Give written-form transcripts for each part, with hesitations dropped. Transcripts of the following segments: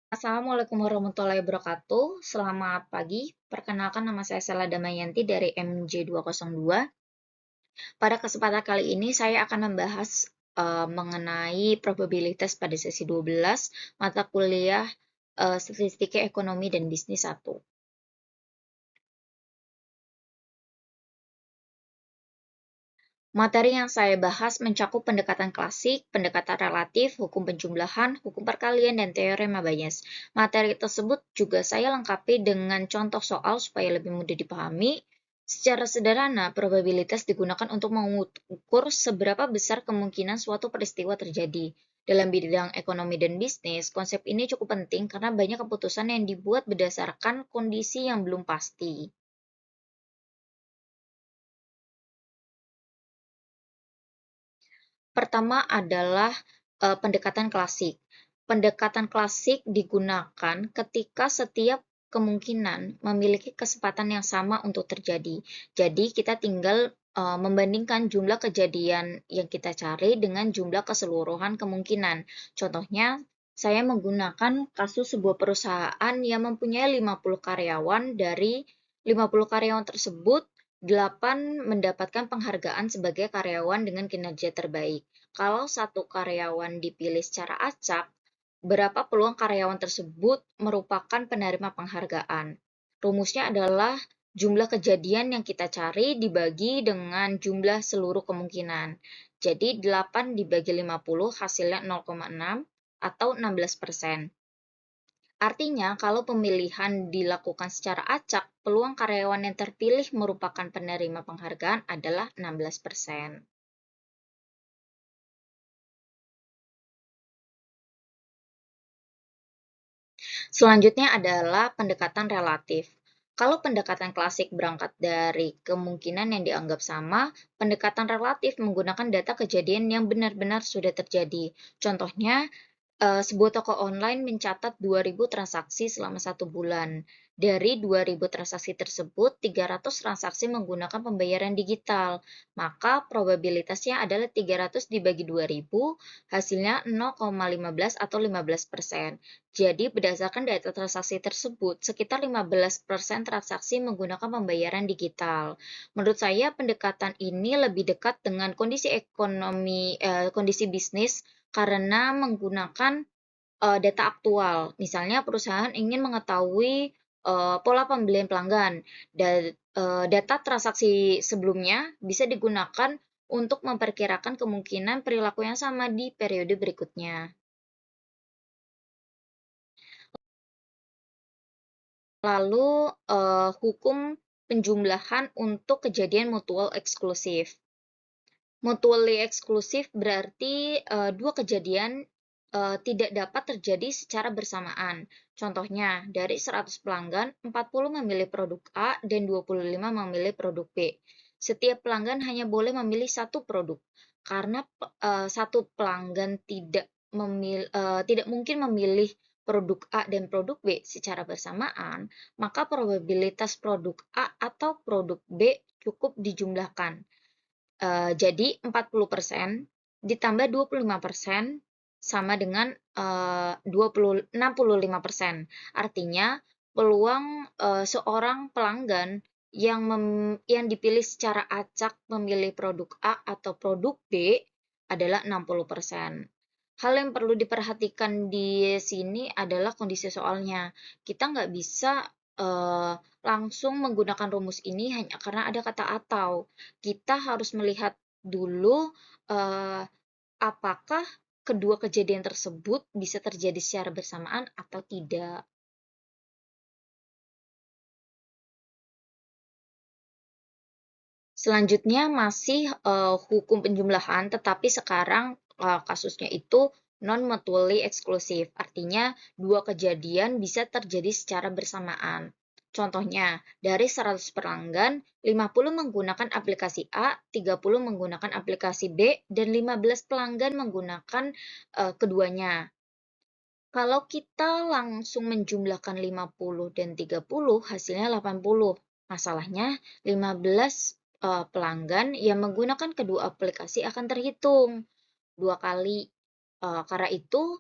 Assalamualaikum warahmatullahi wabarakatuh. Selamat pagi. Perkenalkan nama saya Sela Damayanti dari MJ202. Pada kesempatan kali ini saya akan membahas mengenai probabilitas pada sesi 12 mata kuliah Statistika Ekonomi dan Bisnis 1. Materi yang saya bahas mencakup pendekatan klasik, pendekatan relatif, hukum penjumlahan, hukum perkalian, dan teorema Bayes. Materi tersebut juga saya lengkapi dengan contoh soal supaya lebih mudah dipahami. Secara sederhana, probabilitas digunakan untuk mengukur seberapa besar kemungkinan suatu peristiwa terjadi. Dalam bidang ekonomi dan bisnis, konsep ini cukup penting karena banyak keputusan yang dibuat berdasarkan kondisi yang belum pasti. Pertama adalah pendekatan klasik. Pendekatan klasik digunakan ketika setiap kemungkinan memiliki kesempatan yang sama untuk terjadi. Jadi kita tinggal membandingkan jumlah kejadian yang kita cari dengan jumlah keseluruhan kemungkinan. Contohnya, saya menggunakan kasus sebuah perusahaan yang mempunyai 50 karyawan. Dari 50 karyawan tersebut, 8 mendapatkan penghargaan sebagai karyawan dengan kinerja terbaik. Kalau satu karyawan dipilih secara acak, berapa peluang karyawan tersebut merupakan penerima penghargaan? Rumusnya adalah jumlah kejadian yang kita cari dibagi dengan jumlah seluruh kemungkinan. Jadi 8 dibagi 50 hasilnya 0,6 atau 16%. Artinya, kalau pemilihan dilakukan secara acak, peluang karyawan yang terpilih merupakan penerima penghargaan adalah 16%. Selanjutnya adalah pendekatan relatif. Kalau pendekatan klasik berangkat dari kemungkinan yang dianggap sama, pendekatan relatif menggunakan data kejadian yang benar-benar sudah terjadi. Contohnya, sebuah toko online mencatat 2.000 transaksi selama 1 bulan. Dari 2.000 transaksi tersebut, 300 transaksi menggunakan pembayaran digital. Maka probabilitasnya adalah 300 dibagi 2.000, hasilnya 0,15 atau 15%. Jadi berdasarkan data transaksi tersebut, sekitar 15% transaksi menggunakan pembayaran digital. Menurut saya pendekatan ini lebih dekat dengan kondisi ekonomi, kondisi bisnis karena menggunakan data aktual. Misalnya perusahaan ingin mengetahui pola pembelian pelanggan dan data transaksi sebelumnya bisa digunakan untuk memperkirakan kemungkinan perilaku yang sama di periode berikutnya. Lalu hukum penjumlahan untuk kejadian mutual eksklusif. Mutually eksklusif berarti dua kejadian tidak dapat terjadi secara bersamaan. Contohnya, dari 100 pelanggan, 40 memilih produk A dan 25 memilih produk B. Setiap pelanggan hanya boleh memilih satu produk. Karena satu pelanggan tidak mungkin memilih produk A dan produk B secara bersamaan, maka probabilitas produk A atau produk B cukup dijumlahkan. Jadi 40% ditambah 25% sama dengan 65%. Artinya peluang seorang pelanggan yang dipilih secara acak memilih produk A atau produk B adalah 60%. Hal yang perlu diperhatikan di sini adalah kondisi soalnya. Kita nggak bisa langsung menggunakan rumus ini hanya karena ada kata atau. Kita harus melihat dulu apakah kedua kejadian tersebut bisa terjadi secara bersamaan atau tidak. Selanjutnya masih hukum penjumlahan, tetapi sekarang kasusnya itu non-mutually eksklusif, artinya dua kejadian bisa terjadi secara bersamaan. Contohnya, dari 100 pelanggan, 50 menggunakan aplikasi A, 30 menggunakan aplikasi B, dan 15 pelanggan menggunakan keduanya. Kalau kita langsung menjumlahkan 50 dan 30, hasilnya 80. Masalahnya, 15 pelanggan yang menggunakan kedua aplikasi akan terhitung 2 kali. Karena itu,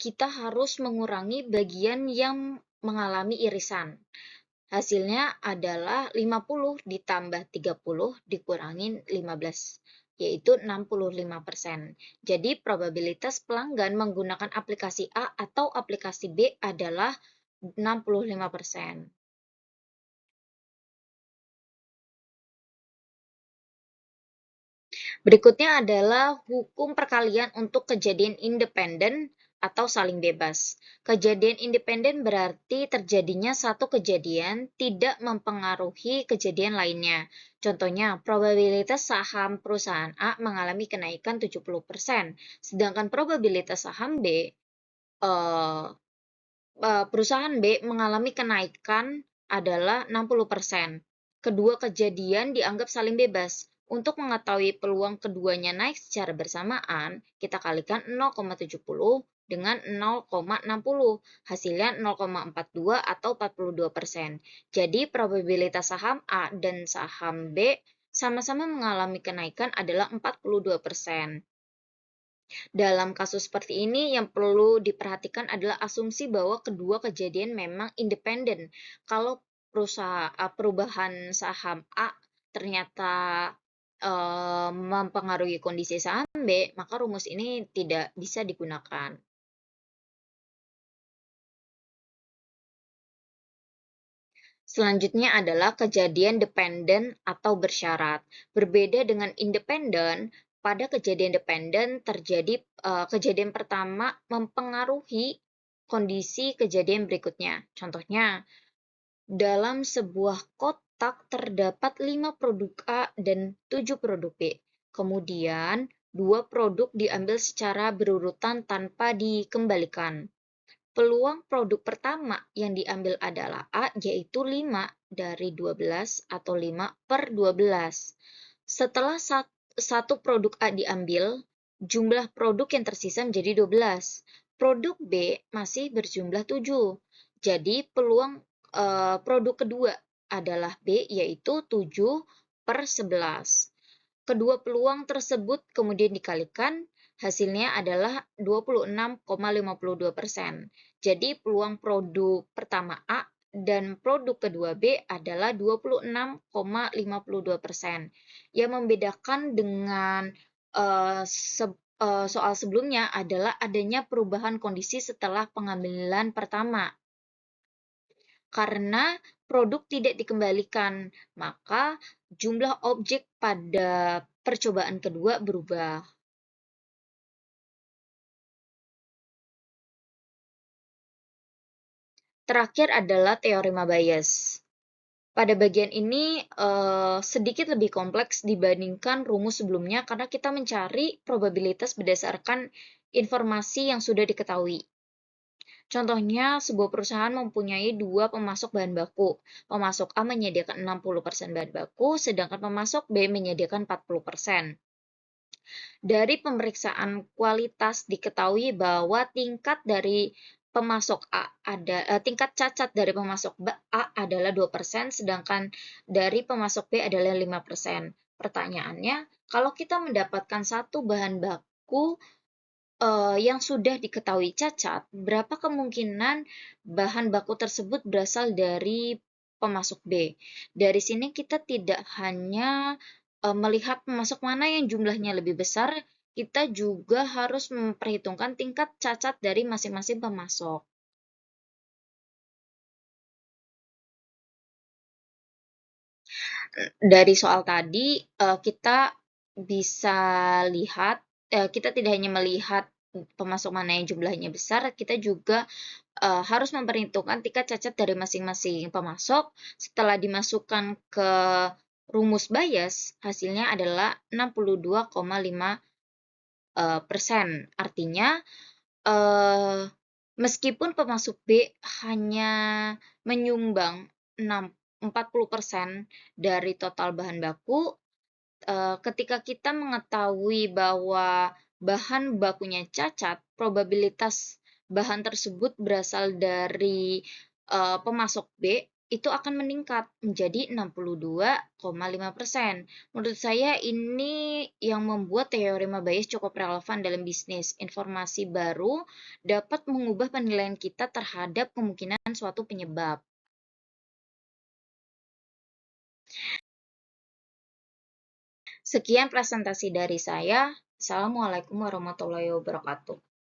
kita harus mengurangi bagian yang mengalami irisan. Hasilnya adalah 50 ditambah 30 dikurangin 15, yaitu 65%. Jadi probabilitas pelanggan menggunakan aplikasi A atau aplikasi B adalah 65%. Berikutnya adalah hukum perkalian untuk kejadian independen atau saling bebas. Kejadian independen berarti terjadinya satu kejadian tidak mempengaruhi kejadian lainnya. Contohnya, probabilitas saham perusahaan A mengalami kenaikan 70%, sedangkan probabilitas saham B eh, perusahaan B mengalami kenaikan adalah 60%. Kedua kejadian dianggap saling bebas. Untuk mengetahui peluang keduanya naik secara bersamaan, kita kalikan 0,70 dengan 0,60. Hasilnya 0,42 atau 42%. Jadi probabilitas saham A dan saham B sama-sama mengalami kenaikan adalah 42%. Dalam kasus seperti ini, yang perlu diperhatikan adalah asumsi bahwa kedua kejadian memang independen. Kalau perubahan saham A ternyata mempengaruhi kondisi saham B, maka rumus ini tidak bisa digunakan. Selanjutnya adalah kejadian dependen atau bersyarat. Berbeda dengan independen, pada kejadian dependen terjadi kejadian pertama mempengaruhi kondisi kejadian berikutnya. Contohnya, dalam sebuah kotak terdapat 5 produk A dan 7 produk B. Kemudian, 2 produk diambil secara berurutan tanpa dikembalikan. Peluang produk pertama yang diambil adalah A, yaitu 5 dari 12 atau 5/12. Setelah satu produk A diambil, jumlah produk yang tersisa menjadi 12. Produk B masih berjumlah 7. Jadi peluang produk kedua adalah B, yaitu 7/11. Kedua peluang tersebut kemudian dikalikan, hasilnya adalah 26,52%. Jadi peluang produk pertama A dan produk kedua B adalah 26,52%. Yang membedakan dengan soal sebelumnya adalah adanya perubahan kondisi setelah pengambilan pertama. Karena produk tidak dikembalikan, maka jumlah objek pada percobaan kedua berubah. Terakhir adalah teorema Bayes. Pada bagian ini sedikit lebih kompleks dibandingkan rumus sebelumnya karena kita mencari probabilitas berdasarkan informasi yang sudah diketahui. Contohnya, sebuah perusahaan mempunyai 2 pemasok bahan baku. Pemasok A menyediakan 60% bahan baku, sedangkan pemasok B menyediakan 40%. Dari pemeriksaan kualitas diketahui bahwa tingkat cacat dari pemasok A adalah 2%, sedangkan dari pemasok B adalah 5%. Pertanyaannya, kalau kita mendapatkan satu bahan baku yang sudah diketahui cacat, berapa kemungkinan bahan baku tersebut berasal dari pemasok B? Dari sini kita tidak hanya melihat pemasok mana yang jumlahnya lebih besar, kita juga harus memperhitungkan tingkat cacat dari masing-masing pemasok. Dari soal tadi, kita bisa lihat, kita tidak hanya melihat pemasok mana yang jumlahnya besar, kita juga harus memperhitungkan tingkat cacat dari masing-masing pemasok. Setelah dimasukkan ke rumus Bayes, hasilnya adalah 62,5%. Artinya, meskipun pemasok B hanya menyumbang 40% dari total bahan baku, ketika kita mengetahui bahwa bahan bakunya cacat, probabilitas bahan tersebut berasal dari pemasok B itu akan meningkat menjadi 62,5%. Menurut saya ini yang membuat teorema Bayes cukup relevan dalam bisnis. Informasi baru dapat mengubah penilaian kita terhadap kemungkinan suatu penyebab. Sekian presentasi dari saya. Assalamualaikum warahmatullahi wabarakatuh.